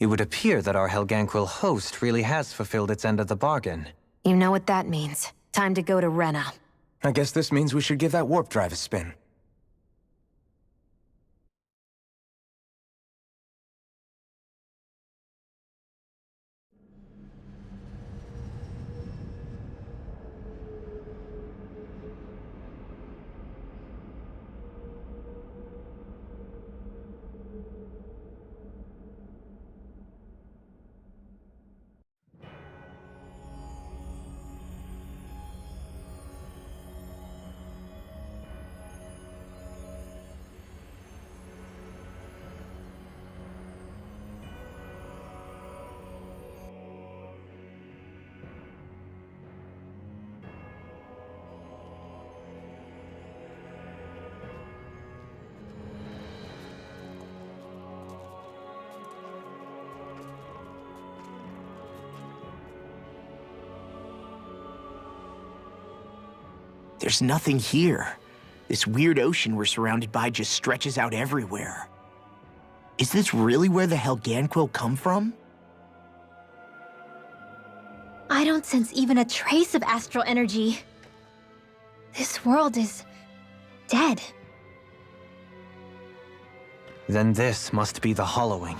It would appear that our Helganquil host really has fulfilled its end of the bargain. You know what that means. Time to go to Rena. I guess this means we should give that warp drive a spin. There's nothing here. This weird ocean we're surrounded by just stretches out everywhere. Is this really where the Helganquil come from? I don't sense even a trace of astral energy. This world is dead. Then this must be the Hollowing.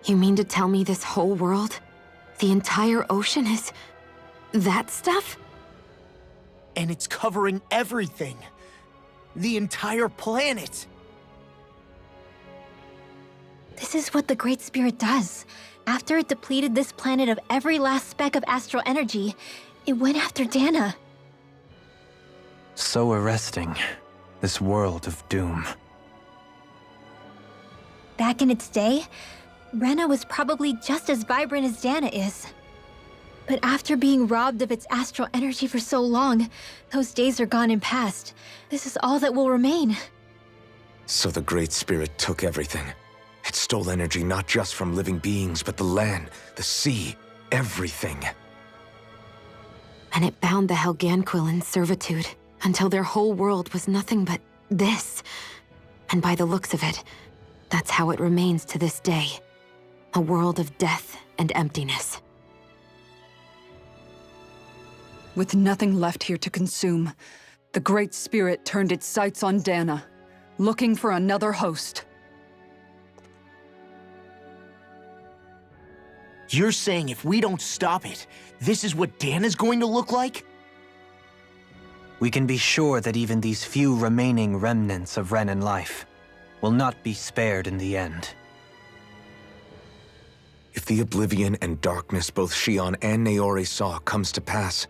You mean to tell me this whole world, the entire ocean is that stuff? And it's covering everything. The entire planet. This is what the Great Spirit does. After it depleted this planet of every last speck of astral energy, it went after Dana. So arresting. This world of doom. Back in its day, Rena was probably just as vibrant as Dana is. But after being robbed of its astral energy for so long, those days are gone and past. This is all that will remain. So the Great Spirit took everything. It stole energy not just from living beings, but the land, the sea, everything. And it bound the Helganquil in servitude until their whole world was nothing but this. And by the looks of it, that's how it remains to this day. A world of death and emptiness. With nothing left here to consume, the Great Spirit turned its sights on Dana, looking for another host. You're saying if we don't stop it, this is what Dana's going to look like? We can be sure that even these few remaining remnants of Renan life will not be spared in the end. If the oblivion and darkness both Shion and Naori saw comes to pass,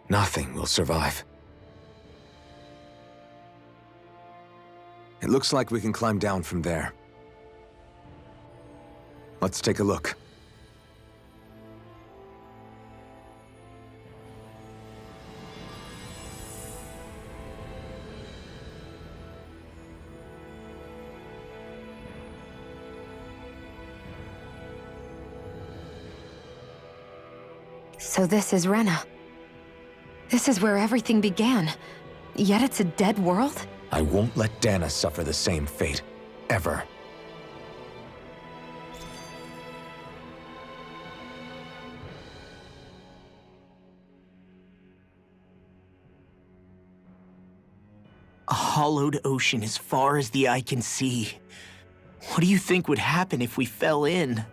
nothing will survive. It looks like we can climb down from there. Let's take a look. So this is Rena. This is where everything began. Yet it's a dead world? I won't let Dana suffer the same fate. Ever. A hollowed ocean as far as the eye can see. What do you think would happen if we fell in?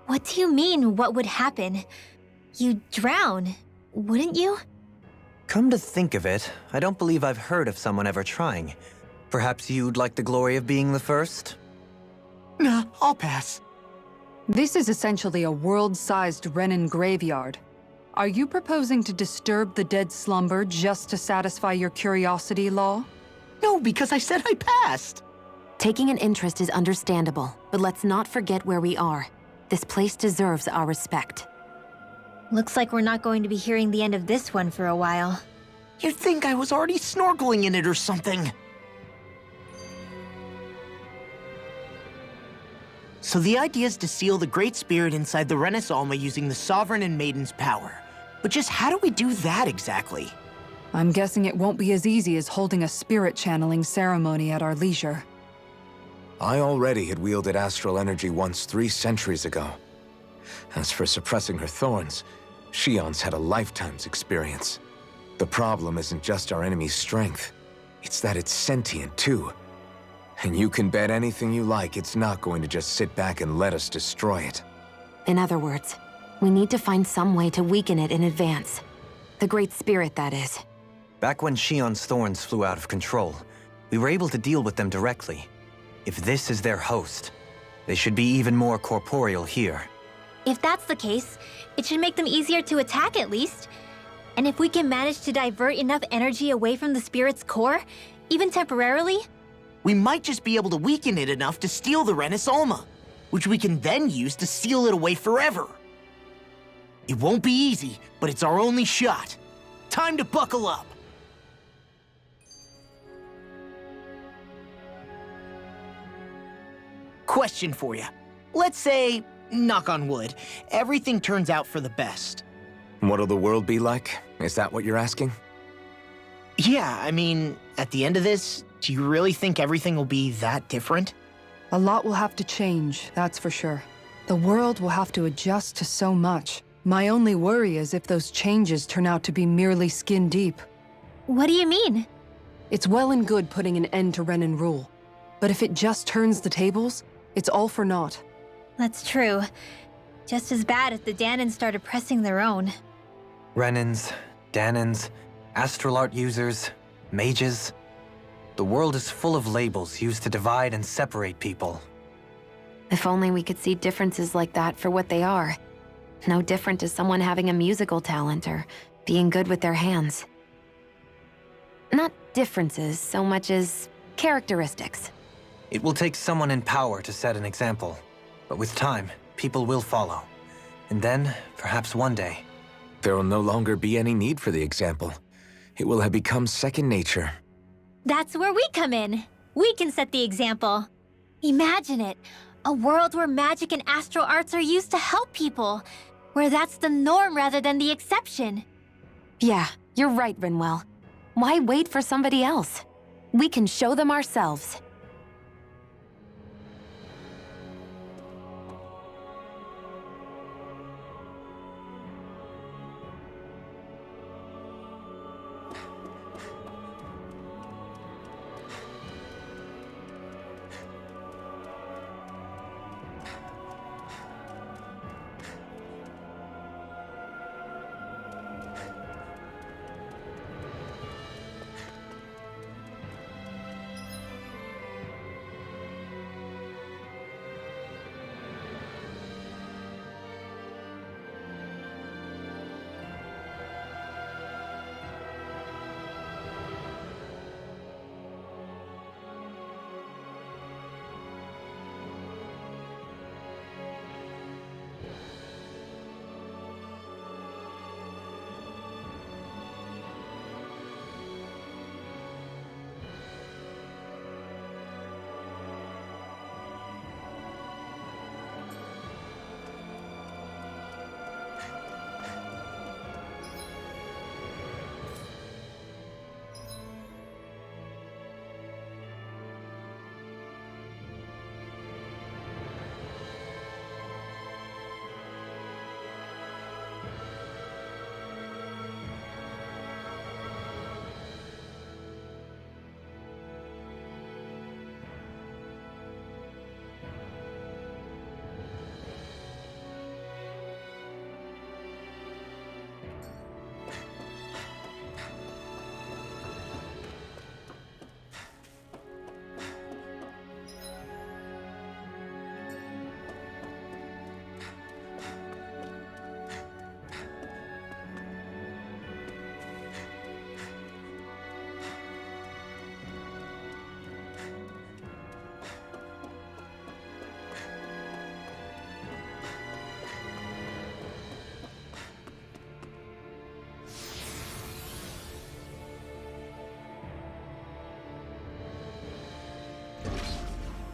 What do you mean, what would happen? You'd drown, wouldn't you? Come to think of it, I don't believe I've heard of someone ever trying. Perhaps you'd like the glory of being the first? Nah, I'll pass. This is essentially a world-sized Renan graveyard. Are you proposing to disturb the dead slumber just to satisfy your curiosity, Law? No, because I said I passed. Taking an interest is understandable, but let's not forget where we are. This place deserves our respect. Looks like we're not going to be hearing the end of this one for a while. You'd think I was already snorkeling in it or something. So the idea is to seal the Great Spirit inside the Renis Alma using the Sovereign and Maiden's power. But just how do we do that exactly? I'm guessing it won't be as easy as holding a spirit channeling ceremony at our leisure. I already had wielded astral energy once 3 centuries ago. As for suppressing her thorns, Shion's had a lifetime's experience. The problem isn't just our enemy's strength. It's that it's sentient, too. And you can bet anything you like it's not going to just sit back and let us destroy it. In other words, we need to find some way to weaken it in advance. The Great Spirit, that is. Back when Shion's thorns flew out of control, we were able to deal with them directly. If this is their host, they should be even more corporeal here. If that's the case, it should make them easier to attack at least. And if we can manage to divert enough energy away from the spirit's core, even temporarily, We might just be able to weaken it enough to steal the Renis Alma, which we can then use to seal it away forever. It won't be easy, but it's our only shot. Time to buckle up. Question for you. Let's say, knock on wood, everything turns out for the best. What'll the world be like? Is that what you're asking? Yeah, I mean, at the end of this, do you really think everything will be that different? A lot will have to change, that's for sure. The world will have to adjust to so much. My only worry is if those changes turn out to be merely skin deep. what do you mean? It's well and good putting an end to Renan rule. But if it just turns the tables, it's all for naught. That's true. Just as bad if the Danans started pressing their own. Renans, Danans, astral art users, mages. The world is full of labels used to divide and separate people. If only we could see differences like that for what they are. No different to someone having a musical talent or being good with their hands. Not differences so much as characteristics. It will take someone in power to set an example. But with time, people will follow. And then, perhaps one day, There will no longer be any need for the example. It will have become second nature. That's where we come in. We can set the example. Imagine it. A world where magic and astral arts are used to help people. Where that's the norm rather than the exception. Yeah, you're right, Rinwell. Why wait for somebody else? We can show them ourselves.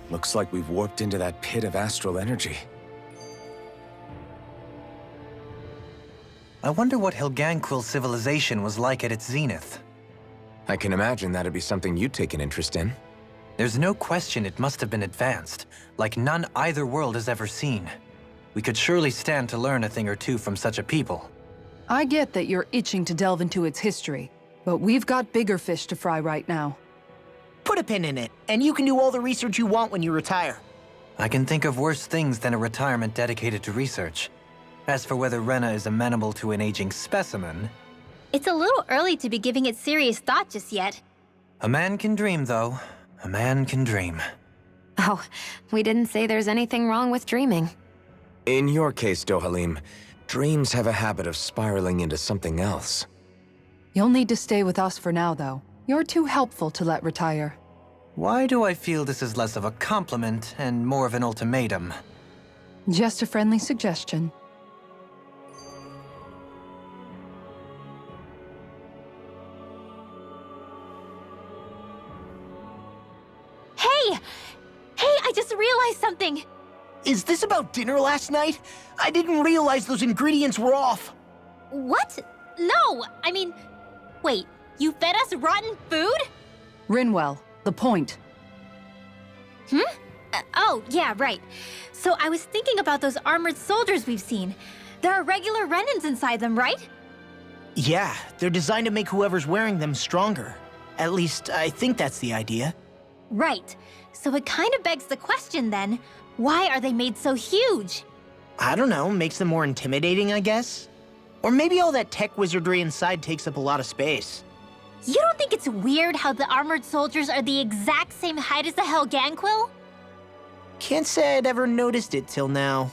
Looks like we've warped into that pit of astral energy. I wonder what Helganquil civilization was like at its zenith. I can imagine that'd be something you'd take an interest in. There's no question it must have been advanced, like none either world has ever seen. We could surely stand to learn a thing or two from such a people. I get that you're itching to delve into its history, but we've got bigger fish to fry right now. Put a pin in it, and you can do all the research you want when you retire. I can think of worse things than a retirement dedicated to research. As for whether Rena is amenable to an aging specimen... It's a little early to be giving it serious thought just yet. A man can dream, though. A man can dream. Oh, we didn't say there's anything wrong with dreaming. In your case, Dohalim, dreams have a habit of spiraling into something else. You'll need to stay with us for now, though. You're too helpful to let retire. Why do I feel this is less of a compliment and more of an ultimatum? Just a friendly suggestion. Hey! Hey, I just realized something! Is this about dinner last night? I didn't realize those ingredients were off. What? No, I mean... Wait, you fed us rotten food? Rinwell, the point. Oh, yeah, right. So I was thinking about those armored soldiers we've seen. There are regular Renans inside them, right? Yeah, they're designed to make whoever's wearing them stronger. At least, I think that's the idea. Right. So it kind of begs the question then, why are they made so huge? I don't know, makes them more intimidating, I guess? Or maybe all that tech wizardry inside takes up a lot of space. You don't think it's weird how the armored soldiers are the exact same height as the Helganquil? Can't say I'd ever noticed it till now.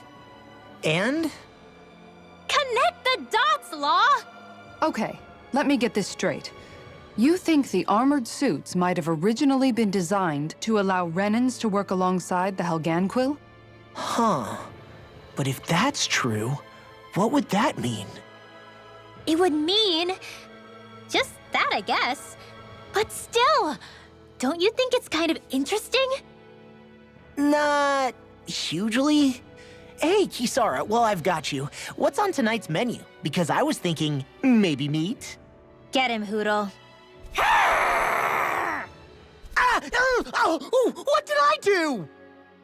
And? Connect the dots, Law! Okay, let me get this straight. You think the armored suits might have originally been designed to allow Renans to work alongside the Helganquil? Huh. But if that's true, what would that mean? It would mean... just that, I guess. But still, don't you think it's kind of interesting? Not hugely. Hey, Kisara, well, I've got you. What's on tonight's menu? Because I was thinking, maybe meat? Get him, Hootle. What did I do?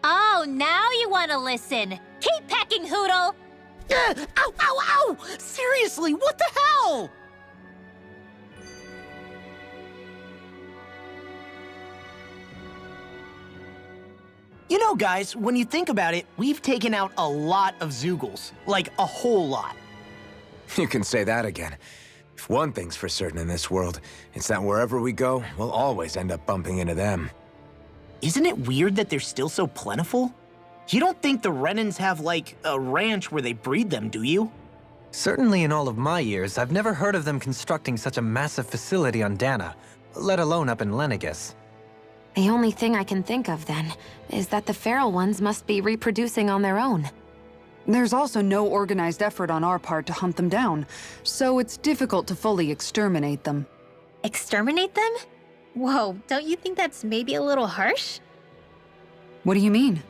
Oh, now you want to listen. Keep pecking, Hootle! Ow! Seriously, what the hell? You know, guys, when you think about it, we've taken out a lot of Zeugles. Like, a whole lot. You can say that again. If one thing's for certain in this world, it's that wherever we go, we'll always end up bumping into them. Isn't it weird that they're still so plentiful? You don't think the Renans have, like, a ranch where they breed them, do you? Certainly in all of my years, I've never heard of them constructing such a massive facility on Dana, let alone up in Lenegus. The only thing I can think of, then, is that the feral ones must be reproducing on their own. There's also no organized effort on our part to hunt them down, so it's difficult to fully exterminate them. Exterminate them? Whoa, don't you think that's maybe a little harsh? What do you mean?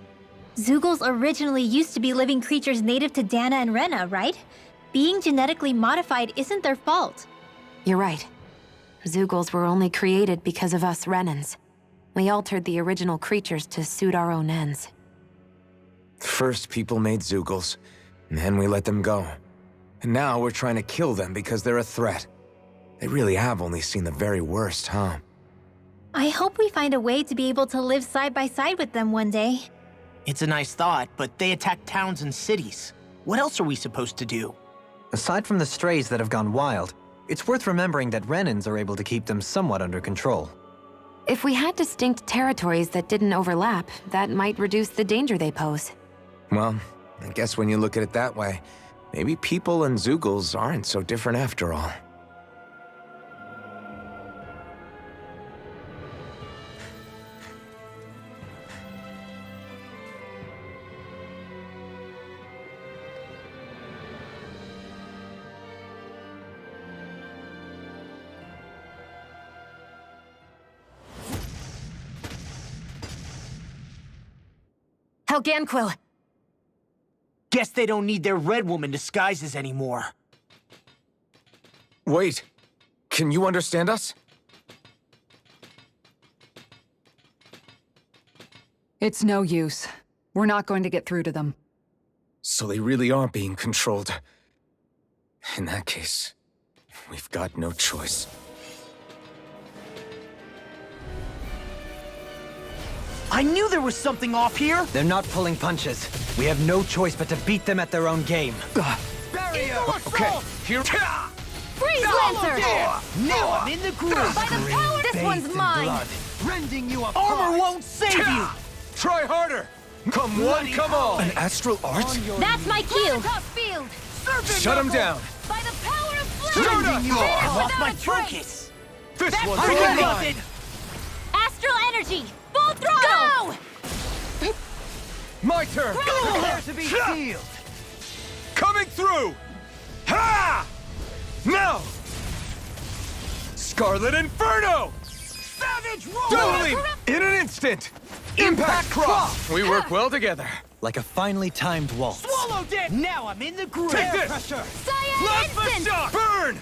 Zeugles originally used to be living creatures native to Dana and Rena, right? Being genetically modified isn't their fault. You're right. Zeugles were only created because of us Renans. We altered the original creatures to suit our own ends. First, people made Zeugles, and then we let them go. And now we're trying to kill them because they're a threat. They really have only seen the very worst, huh? I hope we find a way to be able to live side by side with them one day. It's a nice thought, but they attack towns and cities. What else are we supposed to do? Aside from the strays that have gone wild, it's worth remembering that Renans are able to keep them somewhat under control. If we had distinct territories that didn't overlap, that might reduce the danger they pose. Well, I guess when you look at it that way, maybe people and Zeugles aren't so different after all. Helganquil! Guess they don't need their Red Woman disguises anymore. Wait, can you understand us? It's no use. We're not going to get through to them. So they really are being controlled. In that case, we've got no choice. I knew there was something off here! They're not pulling punches. We have no choice but to beat them at their own game. Barrier! Okay, here. Freeze, Lancer! Now I'm in the groove! By the power, this one's mine! Rending you apart. Armor won't save you! Try harder! Come one, come all! An astral art? That's my cue! Field! Shut him down! By the power of Shoot You us! I lost my focus! This one's I'm all ready! mine! Astral energy! Full throttle! Go! My turn! Prepare to be sealed. Coming through! Ha! Now! Scarlet Inferno! Savage roar! Totally! In an instant! Impact Cross! We work well together. Like a finely timed waltz. Swallowed it! Now I'm in the groove! Take this! Pressure. Cyan Plasma instant! shot! Burn!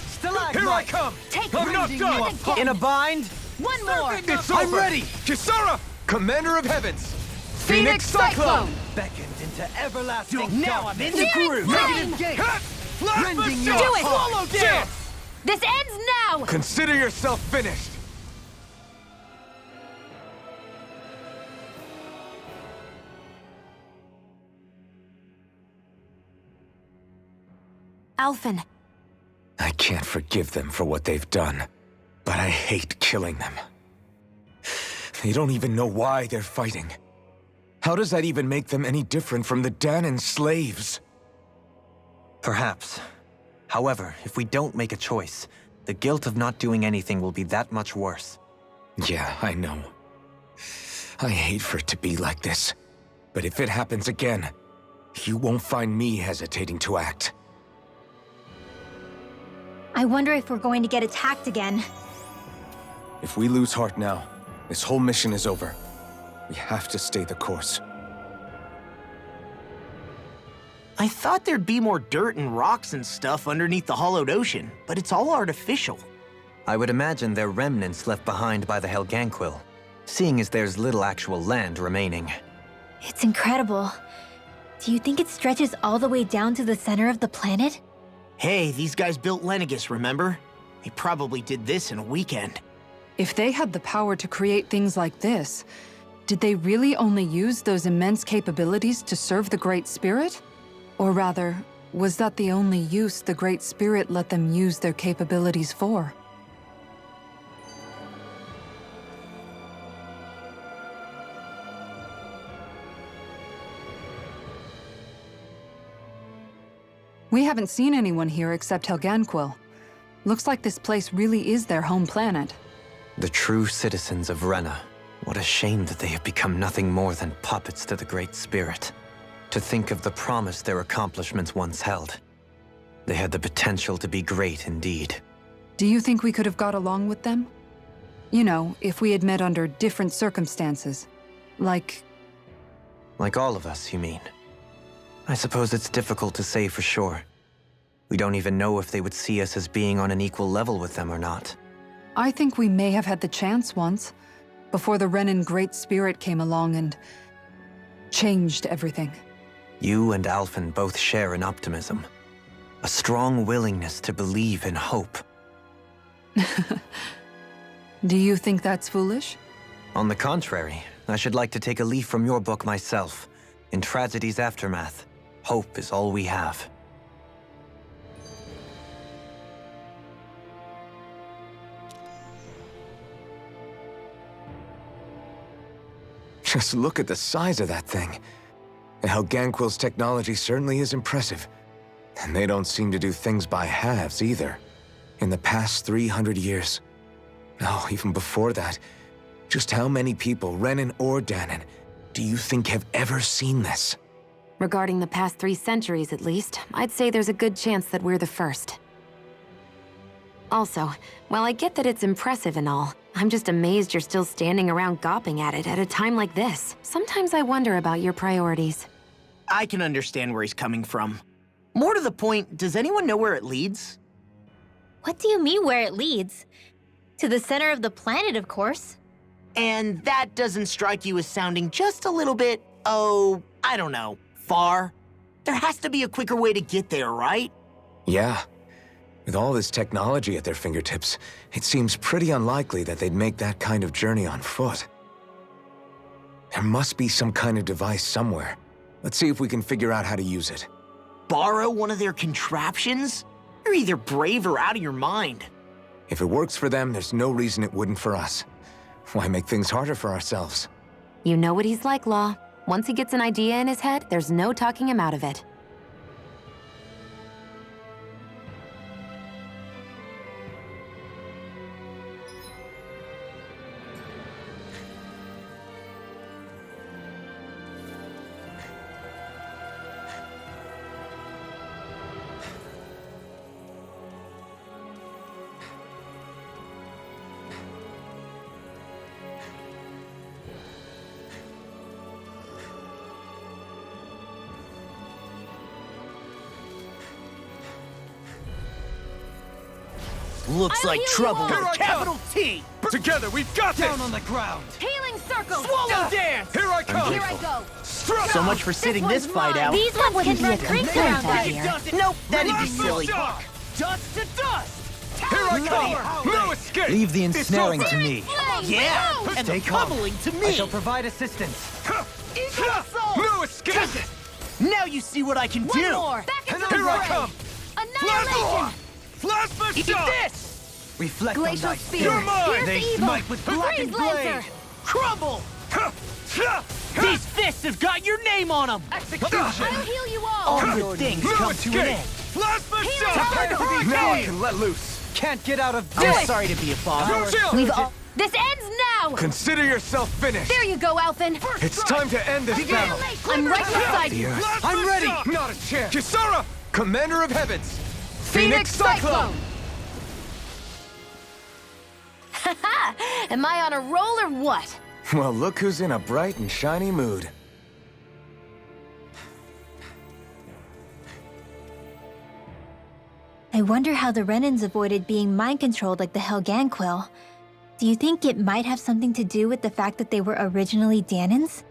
Stalagmite. Here I come! Take I'm not rending done! you In a bind? One more! It's I'm over! ready. Kisara! Commander of Heavens! Phoenix Cyclone! Beckoned into everlasting Now I'm in the Searing groove! flame! Negative gate. Ha! Plasma Rending you shot! Do it! Swallowed it! This ends now! Consider yourself finished! Alphen, I can't forgive them for what they've done, but I hate killing them. They don't even know why they're fighting. How does that even make them any different from the Danon slaves? Perhaps. However, if we don't make a choice, the guilt of not doing anything will be that much worse. Yeah, I know. I hate for it to be like this. But if it happens again, you won't find me hesitating to act. I wonder if we're going to get attacked again. If we lose heart now, this whole mission is over. We have to stay the course. I thought there'd be more dirt and rocks and stuff underneath the hollowed ocean, but it's all artificial. I would imagine they're remnants left behind by the Helganquil, seeing as there's little actual land remaining. It's incredible. Do you think it stretches all the way down to the center of the planet? Hey, these guys built Lenegus, remember? They probably did this in a weekend. If they had the power to create things like this, did they really only use those immense capabilities to serve the Great Spirit? Or rather, was that the only use the Great Spirit let them use their capabilities for? We haven't seen anyone here except Helganquil. Looks like this place really is their home planet. The true citizens of Rena. What a shame that they have become nothing more than puppets to the Great Spirit. To think of the promise their accomplishments once held. They had the potential to be great indeed. Do you think we could have got along with them? You know, if we had met under different circumstances. Like all of us, you mean? I suppose it's difficult to say for sure. We don't even know if they would see us as being on an equal level with them or not. I think we may have had the chance once, before the Renan Great Spirit came along and changed everything. You and Alphen both share an optimism. A strong willingness to believe in hope. Do you think that's foolish? On the contrary, I should like to take a leaf from your book myself. In tragedy's aftermath, hope is all we have. Just look at the size of that thing. The Helganquil's technology certainly is impressive. And they don't seem to do things by halves either. In the past 300 years. No, even before that. Just how many people, Renan or Danon, do you think have ever seen this? regarding the past 3 centuries at least, I'd say there's a good chance that we're the first. Also, while I get that it's impressive and all, I'm just amazed you're still standing around gawping at it at a time like this. Sometimes I wonder about your priorities. I can understand where he's coming from. More to the point, does anyone know where it leads? What do you mean where it leads? To the center of the planet, of course. And that doesn't strike you as sounding just a little bit, oh, I don't know, far? There has to be a quicker way to get there, right? Yeah. With all this technology at their fingertips, it seems pretty unlikely that they'd make that kind of journey on foot. There must be some kind of device somewhere. Let's see if we can figure out how to use it. Borrow one of their contraptions? You're either brave or out of your mind. If it works for them, there's no reason it wouldn't for us. Why make things harder for ourselves? You know what he's like, Law. Once he gets an idea in his head, there's no talking him out of it. Looks like trouble with a capital T! Together, we've got this! Down on the ground! Healing circle! Swallow dance! Here I come! Here I go! So much for sitting this fight out. These ones can run creeks around out here. Nope, that'd be silly. Dust to dust! Here I come! No escape! Leave the ensnaring It's to over. me. Yeah, and the Stay calm. pummeling to I shall me. provide assistance. Eagle assault! No escape! Now you see what I can do. One more! Back into the Here I fray! come! Annihilation! Plasma Eat shot! this! Reflect on Glacial thy spear! You're mine! Here's They evil! smite with blackened Freeze blade! Lancer! Crumble! These fists have got your name on them. I'll heal you all! All good things No come to an escape! end. Plasma Healing shot! fire! Now I can let loose. Can't get out of I'm this! sorry to be a father. Chill! We've all... This ends now! Consider yourself finished. There you go, Alphen! It's time to end this battle. I'm right beside you! Plasma I'm ready. shot! Not a chance. Kisara! Commander of Heavens. Phoenix Cyclone! Am I on a roll or what? Well, look who's in a bright and shiny mood. I wonder how the Renans avoided being mind-controlled like the Helganquil. Do you think it might have something to do with the fact that they were originally Danans?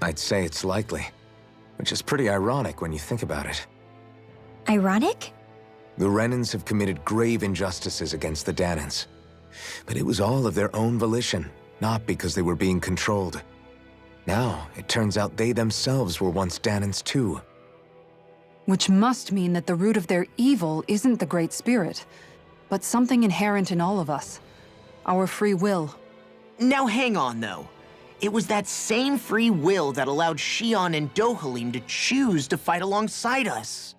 I'd say it's likely, which is pretty ironic when you think about it. Ironic? The Renans have committed grave injustices against the Danans. But it was all of their own volition, not because they were being controlled. Now, it turns out they themselves were once Danans too. Which must mean that the root of their evil isn't the Great Spirit, but something inherent in all of us. Our free will. Now hang on, though. It was that same free will that allowed Xion and Dohalim to choose to fight alongside us.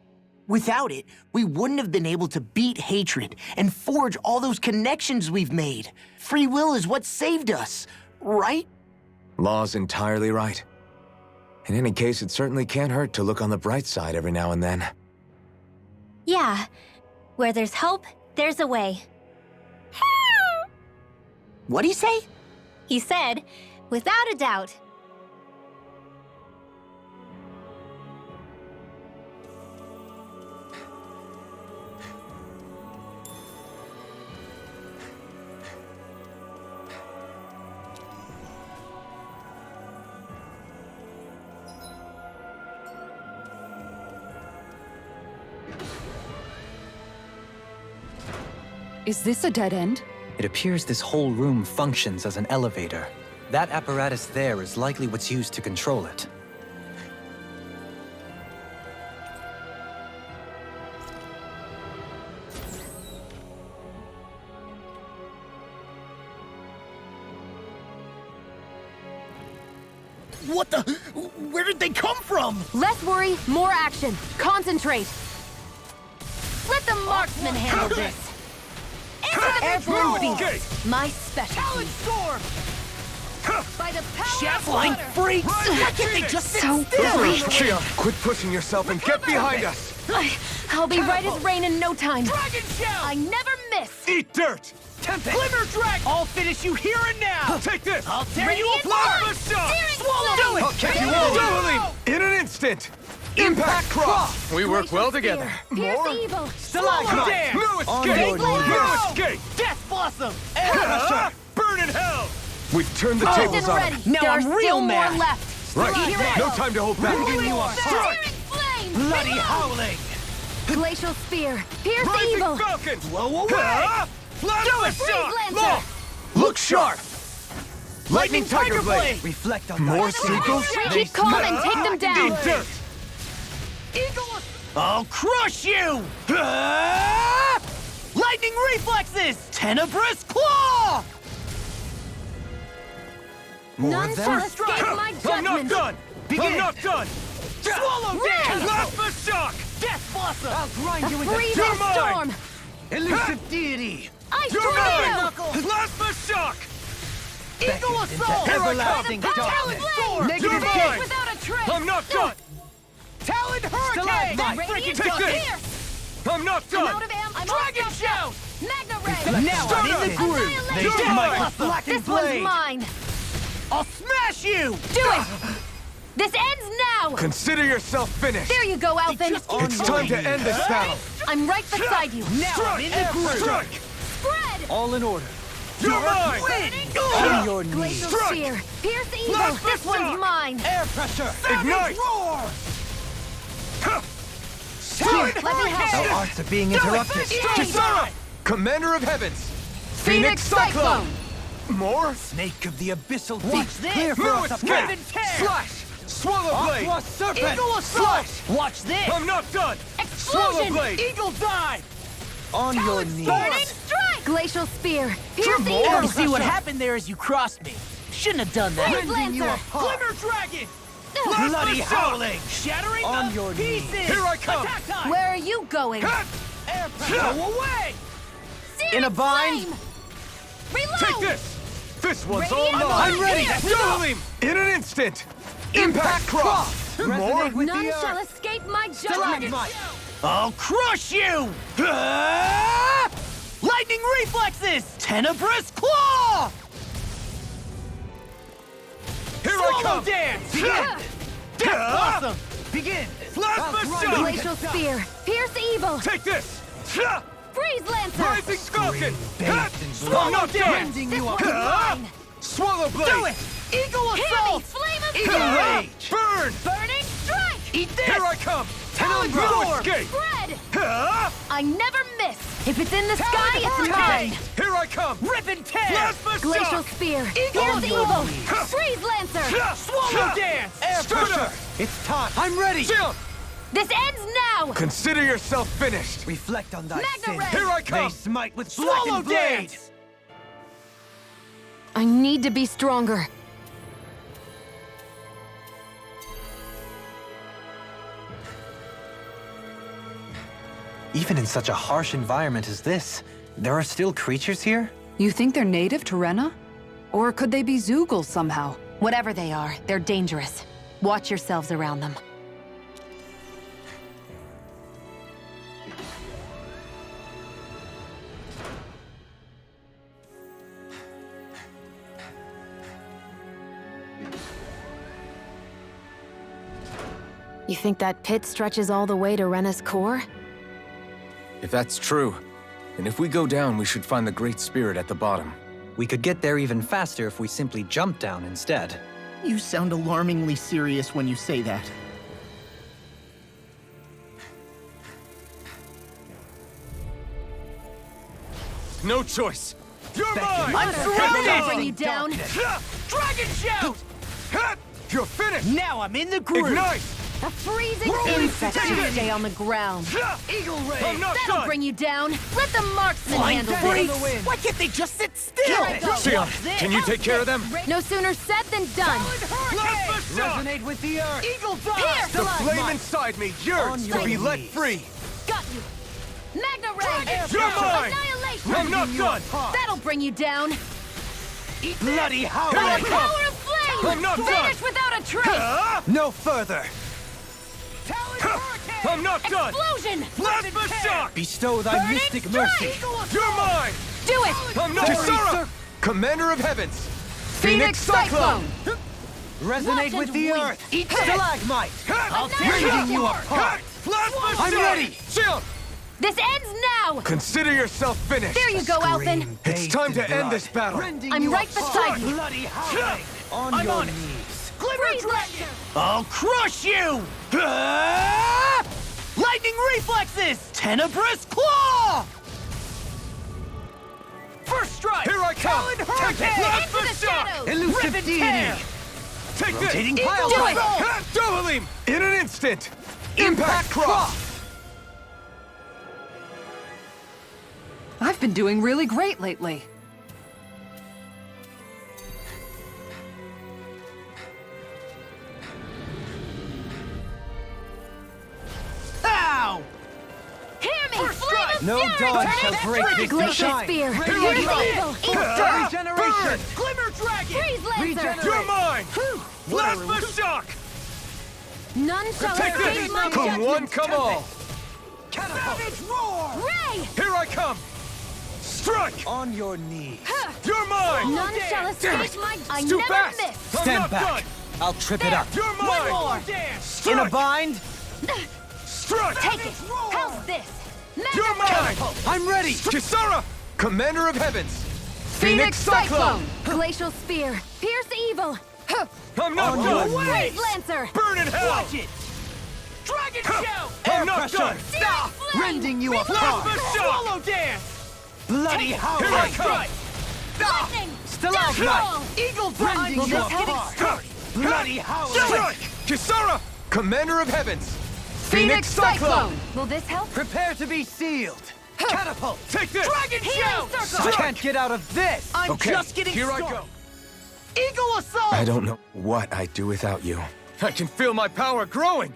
Without it, we wouldn't have been able to beat hatred and forge all those connections we've made. Free will is what saved us, right? Law's entirely right. In any case, it certainly can't hurt to look on the bright side every now and then. Yeah. Where there's hope, there's a way. What'd he say? He said, without a doubt. Is this a dead end? It appears this whole room functions as an elevator. That apparatus there is likely what's used to control it. What the? Where did they come from? Less worry, more action. Concentrate. Let the marksman handle this. Airborne beast. My specialty. Storm! By the power Javelin freaks! Why can't they just sit So still? Xion, quit pushing yourself and get behind us! I'll be right as rain in no time. Dragon Shell! I never miss. Eat dirt! Glimmer Dragon! I'll finish you here and now! Take this! I'll tear you Plasma apart! shot! Swallow! Do it! I'll catch you all! Dohalim! In an instant! Impact Cross! We work well together. Pierce evil. Swallow Dance! No escape! your way. No escape! Death Blossom! Burn in hell! We've turned the Poised tables and on ready. him. Now There are I'm still real more mad. left. Right, Here it no is. time to hold back. Bringing you apart. Searing flame. Bloody Reload. howling! Glacial spear. Pierce Rising evil. Falcon! Blow away! Plasma Freeze shock! Lancer. Look sharp! Lightning Tiger Blade! Reflect on More that. seagulls? Keep calm and take them down. Eat dirt! I'll crush you! Lightning reflexes! Tenebrous claw! None shall escape my I'm not judgment. done! I'm not done! Swallow dance! Plasma shock! Death blossom! I'll grind you into Free You're this mine! storm. Elusive deity! Ice You're tornado. mine! Plasma shock! Eagle assault! Everlasting Talon darkness! blade. Negative You're mine! without a trace. I'm not done! Taloned hurricane! Stalagmite! Radiant Take this! pierce. I'm not I'm done! out of ammo. I'm Dragon all stopped shout! out. Magna ray. Now I'm in the groove! Annihilation. You're Death mine. blossom! Blackened This one's blade! mine. I'll smash you! Do it. This ends now. Consider yourself finished. There you go, Alphen. It's time to end this battle. I'm right beside you. Now I'm in the groove! Strike! Spread. All in order. You're mine! On your knees. Glacial Strike! spear. Pierce evil. Plasma This one's shock. mine. Air pressure! Ignite! Roar! Strike! Let me help. Our arts are being interrupted. Kisara! Commander of Heavens! Phoenix Cyclone. More? Snake of the abyssal Watch deep. this. Clear for No us up escape! there. Riven tear! Slash! Swallow Blade! Aqua serpent. Eagle assault! Watch this! I'm not done. Swallow Explosion. blade. Eagle dive! On your knees. Burning strike. Glacial spear. Pierce more? evil. You see what happened there as you crossed me. Shouldn't have done that. Freeze Rending you Lancer. apart. Glimmer dragon! Plasma Bloody shock. howling! Shattering On the your knees. pieces! Here I come. Attack time! Where are you going? Air pressure! Go away! In a bind? Reload. Take this! This one's Radiant all mine! I'm ready. Duel him! In an instant! Impact Cross! More? Resonate with None the shall earth. escape my judgment. Stalagmite. I'll crush you! Lightning reflexes! Tenebrous claw! Here Swallow I come! dance! Death blossom! Begin. Plasma I'll shock! Glacial spear. Pierce evil. Take this! Freeze Lancer. Rising Falcon! bathed in Swallow I'm not dance! done! Rending This you one's apart. mine. Swallow Blade! Do it! Eagle Hear me. assault! Flame of Eagle fire. rage. Burn! Burning strike. Eat this! Here I come! Talon No roar! escape! Spread. Huh? I never miss. If it's in the sky, it's hurricane. mine. Here I come! Ribbon tear! Plasma Glacial shock! spear. Eagle Pierce on evil. your Freeze Lancer. Swallow dance! Air Starter! pressure. It's time. I'm ready. Jump! This ends now. Consider yourself finished! Reflect on thy Magna sin. ray. Here I They come! smite with Swallow blackened blade. dance! I need to be stronger. Even in such a harsh environment as this, there are still creatures here? You think they're native to Rena? Or could they be Zeugles somehow? Whatever they are, they're dangerous. Watch yourselves around them. You think that pit stretches all the way to Rena's core? If that's true, then if we go down, we should find the Great Spirit at the bottom. We could get there even faster if we simply jump down instead. You sound alarmingly serious when you say that. No choice! You're mine! I'm That'll surrounded! bring you down. Dragon shout! You're finished! Now I'm in the groove! Ignite! A freezing Rolling insect take should it. stay on the ground. Eagle ray! I'm not That'll done! bring you down. Let the marksman Flying handle freaks! this. Why can't they just sit still? Here I go. Sion, can you take care of them? No sooner said than done. Plasma shock! Resonate with the earth. Eagle Pierce! dive! The flame inside me yearns to your be let knees. free! Got you. Magna ray. You're mine! Annihilation. I'm not done! That'll bring you down. Bloody Here howling. I The come! power of flame. I'm not Vanish done! without a trace. No further. I'm not done! Explosion. Plasma shock! Bestow thy Burning mystic strike. mercy. You're mine! Do it. I'm not Fairy Kisara! Sir- Commander of Heavens! Phoenix Cyclone. Resonate Watch with the and earth. Eat this! Stalagmite. I'll tear you apart. Plasma I'm shock! ready. Sion! This ends now! Consider yourself finished! There you go, Alphen! It's time to end this battle! I'm right beside you! Bloody howling! I'm on it! Glimmer Dragon! I'll crush you! Lightning reflexes! Tenebrous claw! First strike! Here I come! Talon Hurricane! Into the shadows! Elusive Rivet deity! tear! Take Rotating this! pile Do driver! it! Ha! Double him! In an instant! Impact cross! I've been doing really great lately. Ow! Hear me! First Flame strike! of No fury! dawn Turn shall it break free! this Glacial shine. spear! Here Here's we go. evil! Regeneration! Glimmer Dragon! Freeze Lancer! You're mine! Plasma shock! None shall Take escape this! my Come judgment! one, come all! Savage roar! Ray! Here I come! Strike! On your knees. You're mine! None shall Damn it. escape my... I It's too never fast! miss! I'm Stand not back. done! I'll trip it There. up. You're mine! more Dance! In a Strike! bind? Strike! Take it! How's this? You're mine! I'm ready! Kisara! Commander of Heavens! Phoenix Cyclone! Glacial Spear! Pierce Evil! I'm not On done! your way. Freeze Lancer! Burn in hell! Watch it! Dragon Shout! I'm not pressure. done! Searing Flame! Rending you Plasma apart! shock! Swallow dance! Bloody Here I howling! come! Lightning! Stalagmite! Eagle Rending Will you this help? apart! Bloody howling! Strike! Kisara! Commander of Heavens! Phoenix Cyclone! Will this help? Prepare to be sealed! Catapult! Take this! Dragon Healing Shout! Circle! I can't get out of this! I'm Okay, just getting here started. I go. Eagle Assault! I don't know what I'd do without you. I can feel my power growing!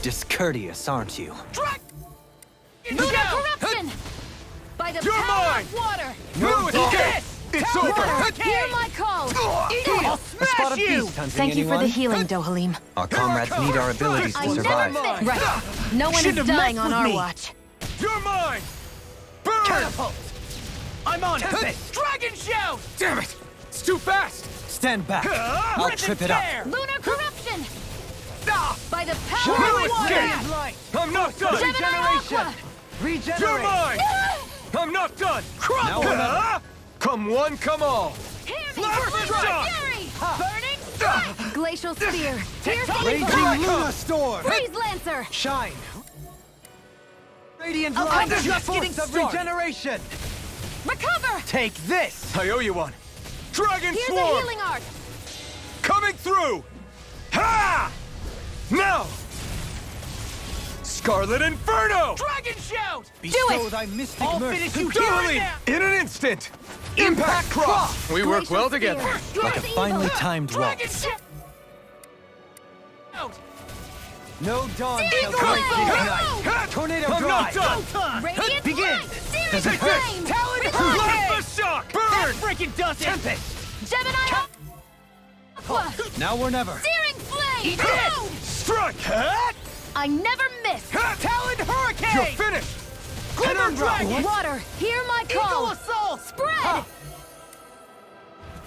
Discourteous, aren't you? Lunar Corruption! By the You're power mine! of water! No escape! It's over! Hear my call! I'll A spot smash of you! beast hunting, Thank you for the anyone? healing, Dohalim. Our comrades need our abilities I to never survive. miss! Right. No one is Shouldn't have dying messed on with our me. watch. You're mine! Burn! Catapult! I'm on it! Tempest! Dragon Shout! Damn it! It's too fast! Stand back! I'll Rivet trip it up! tear! Lunar Corruption! Ah! By the power No of water! escape! Light! I'm not done! Gemini Aqua! Regenerate! You're mine! I'm not done! Now or never. Ah! Come one, come all! Hear me! Plasma Burning shock! Fury! Burning Strike! Glacial Spear! Pierce Raging Evil! Luna Storm! Freeze Lancer! Shine! Radiant I'm light! just getting Force of started. regeneration! Recover! Take this! I owe you one! Dragon Here's a Swarm! healing art! Coming through! Ha! Now! Scarlet Inferno! Dragon Shout! Bestow thy mystic I'll mercy! finish you here and Darling! now! In an instant! Impact Cross! We work Glacial well Spear. together. Pierce Like a finely Evil. timed Dragon waltz. Shout! No dawn shall Eagle break Flame. this Go! night! Tornado I'm not drive! done! Time! Radiant Begin. Light! Searing Does it Flame! Talon Revive! Plasma Shock! That Burn! freaking does it! Tempest! Gemini Aqua! Now or never! Searing Flame! Eat it! Boom! Strike! I never miss! Talon Hurricane! You're finished! Glimmer Dragon! Water, hear my Eagle call! Assault! Spread!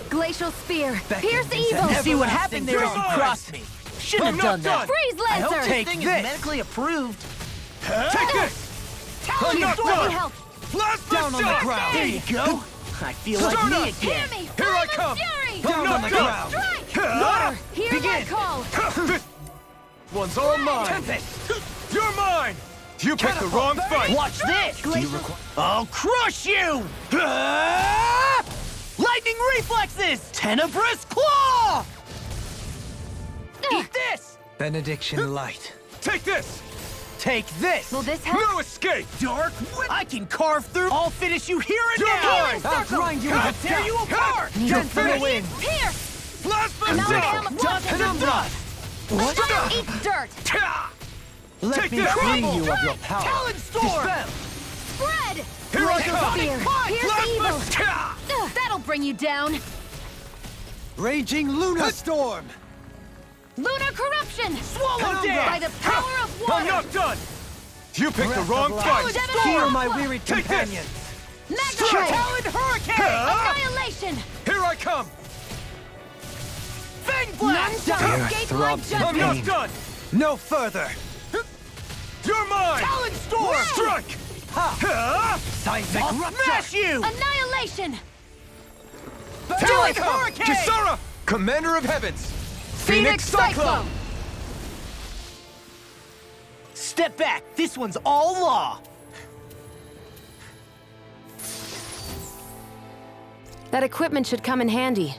Glacial Spear! Beckon Pierce into Evil! heaven. See what happened there as you Yours. crossed me. Shouldn't I'm have not done that. done. Freeze I hope Lancer! this thing this. is medically approved. Take this! Talon not Let me done. help! Plasma Down on the Shock! ground. There you go. I feel like Start me up. again. Hear me! Here I Flame come. of Fury! Down not on the done. ground! Strike! Ah! Water, hear my Begin. call! This one's all mine! Tempest! You're mine! You picked the wrong fight! Watch this. Glacial... I'll crush you! Ah! Lightning reflexes! Tenebrous claw! Eat this! Benediction light! Take this! Take this! Will this help? No escape! Dark Wind! I can carve through. I'll finish you here and You're now! mine! I'll grind you I'll with tear you apart! Need You're a finished! wind. Pierce! Plasma Now I Shock! am a Dust Penumbra! What? Eat dirt! Ta! Let Take me this! bring Trouble. you of your power! Talon Storm! Dispel! Spread! Here I Razor come! spear. Here's evil. That'll bring you down. Raging Luna Storm! Lunar corruption. Swallow By down! the power of I'm water. not done! You picked the wrong fight! Heal my wearied companion! Magma Talon Hurricane! Annihilation. Here I come! Fang None Blast! shall Fear escape my throbs in I'm judgment. not done! No further! You're mine! Talon Storm! Strike! Seismic I'll smash you! Annihilation. Talon Hurricane! Kisara! Commander of Heavens! Phoenix Cyclone. Step back. This one's all law. That equipment should come in handy.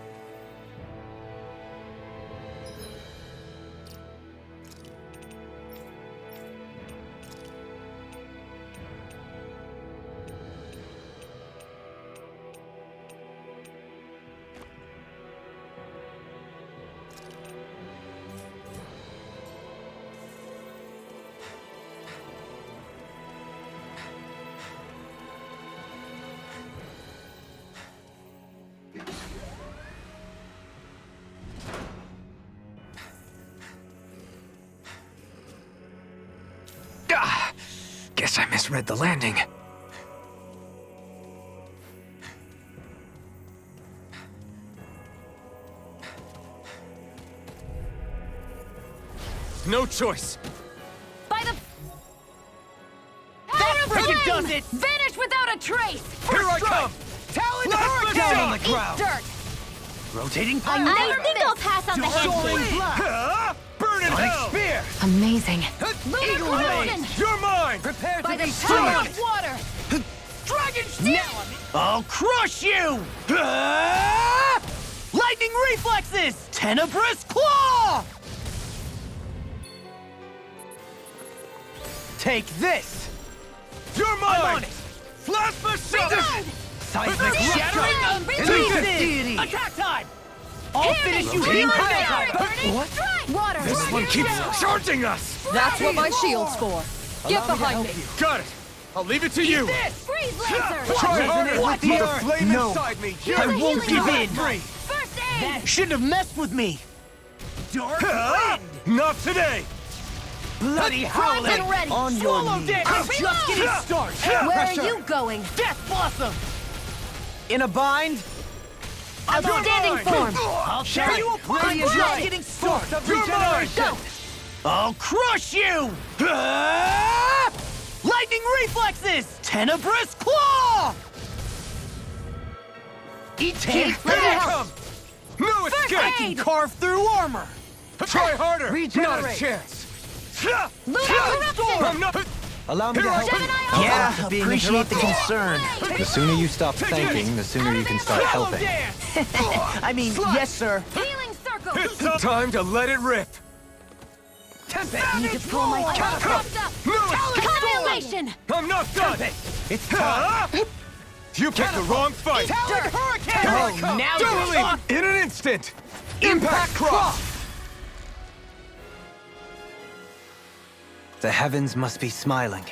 Guess I misread the landing. No choice! By the That friggin' flame! does it! Vanish without a trace. Here I come! Talon Blast Hurricane! down on the Eat ground! dirt. Rotating I fire! think I'll pass on the Soaring handshake. blast! Burn in hell! Spear! Amazing. Eagle corruption. Blade! You're mine! Prepare By to be the power struck! of water. Dragon Steel! I'll crush you! Lightning reflexes! Tenebrous Claw! Take this! You're mine! I'm on it! Plasma Shock! Seismic shattering of Release pieces! Attack time! I'll finish you here now! What? Water. This one keeps charging us! That's what my shield's for. Get behind me. Got it! I'll leave it to you! This! Freeze laser. Try harder! What? The flame No. inside me! Here's a I won't healing give orb. in! First aid. That shouldn't have messed with me! Dark Wind! Not today! Bloody howling! and ready. On your knees! I'm just getting started! Where are you going? Death Blossom! In a bind? I'm standing form. I'll tear you apart! I'm Radiant just Light. getting started! You're mine! Go. I'll crush you! Lightning reflexes! Tenebrous Claw! Take Here I come! No I escape! can carve through armor! Try harder! Not a Regenerate. chance! Lunar corruption. I'm not... Allow me Here to I help. come! you. Yeah, appreciate the concern. The sooner you stop thanking, the sooner you can start Hollow helping. dance! I mean, yes, sir. Healing circle. It's time to let it rip! Need to pull my catapult up. No escape! Annihilation. I'm not done! It's time. You picked the wrong fight! Talon Hurricane! Oh, now you're Dueling on. in an instant! Impact Cross! The heavens must be smiling.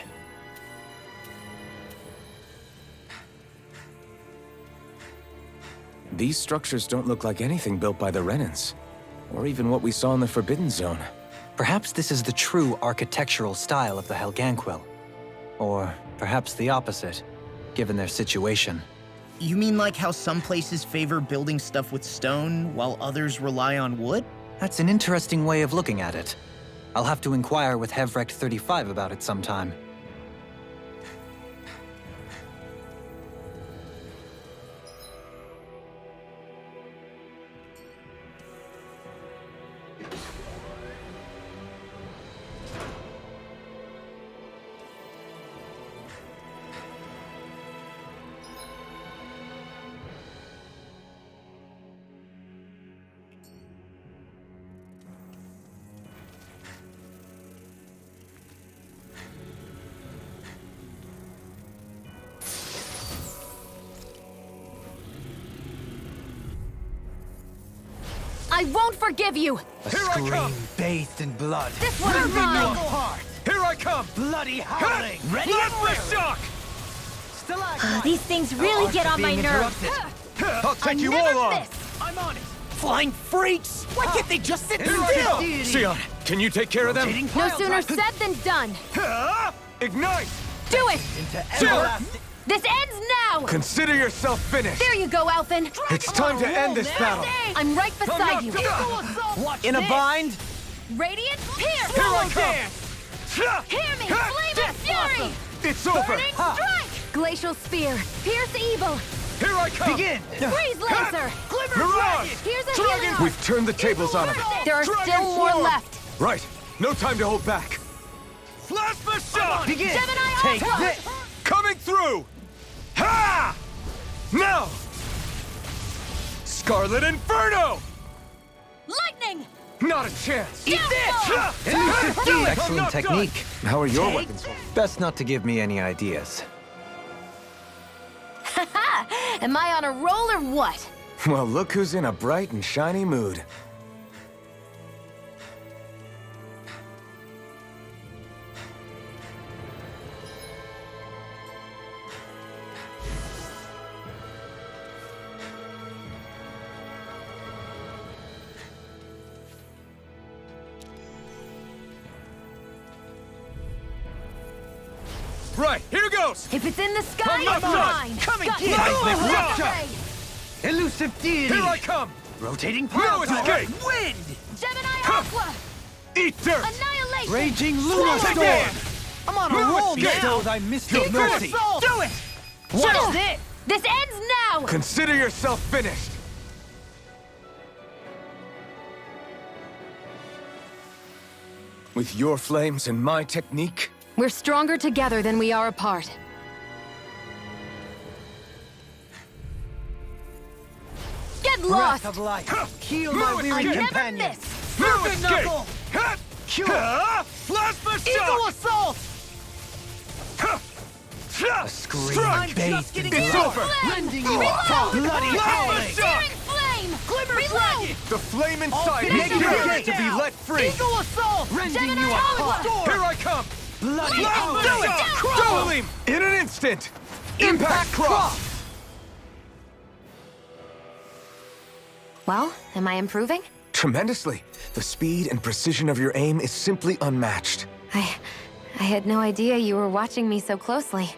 These structures don't look like anything built by the Renans, or even what we saw in the Forbidden Zone. Perhaps this is the true architectural style of the Helganquil. Or perhaps the opposite, given their situation. You mean like how some places favor building stuff with stone, while others rely on wood? That's an interesting way of looking at it. I'll have to inquire with Hevrect 35 about it sometime. I won't forgive you. A Here I scream come. bathed in blood. This one's mine. Here I come! Bloody howling! Ready and Plasma ready! Shock! These things really get on my nerves. I'll take you all on! I'm on it. Flying freaks! Why can't they just sit still? Sion, can you take care of them? Rotating No pile sooner driver. said than done. Ignite! Do it! Into Sion! everlasting. This ends now! Consider yourself finished! There you go, Alphen. It's time to end this battle! I'm right beside you. Watch In a this. bind? Radiant Pierce! Here I come! Hear me! Flaming Fury! It's over! Burning Strike! Glacial Spear! Pierce Evil! Here I come! Begin. Freeze Lancer! Mirage! Here's a Dragon! healing We've turned the tables on him. There are Dragon still more Swarm! left. Right. No time to hold back. Plasma shot. Begin. Gemini Take Aqua. this. Coming through! Ha! Now! Scarlet Inferno! Lightning! Not a chance! Eat this! Excellent technique. How are your weapons? Best not to give me any ideas. Am I on a roll or what? Well, look who's in a bright and shiny mood. Right, here goes! If it's in the sky, I'm it's not mine! Come and Got get you. it. Rocket Rock. Ray. Elusive deity. Here I come! Rotating No pile driver. escape. Wind. Gemini Aqua! Eat dirt! Annihilation! Raging Swallow Luna it Storm. down. I'm on a No roll escape. now. I missed Your Eagle mercy. assault. Do it. Watch this. This ends now! Consider yourself finished! With your flames and my technique, We're stronger together than we are apart. Get lost! Breath of life. Heal No my escape. weary I never companion. miss! no Perfect escape! knuckle. Ha! Cure. Ha! Plasma Eagle shock! assault. Ha! Ha! scream. Strike! I'm just getting It's started. over! Rending you Reload. apart. Bloody Plasma howling. shock! Searing flame! Glimmer Reload! dragon. The flame inside All is finish yours it to be now. let free! Eagle assault. Rending Gemini you Aqua. apart. Here I come! Bloody Plasma howling. shock! Double him! In an instant! Impact cross! Well, am I improving? Tremendously. The speed and precision of your aim is simply unmatched. I had no idea you were watching me so closely.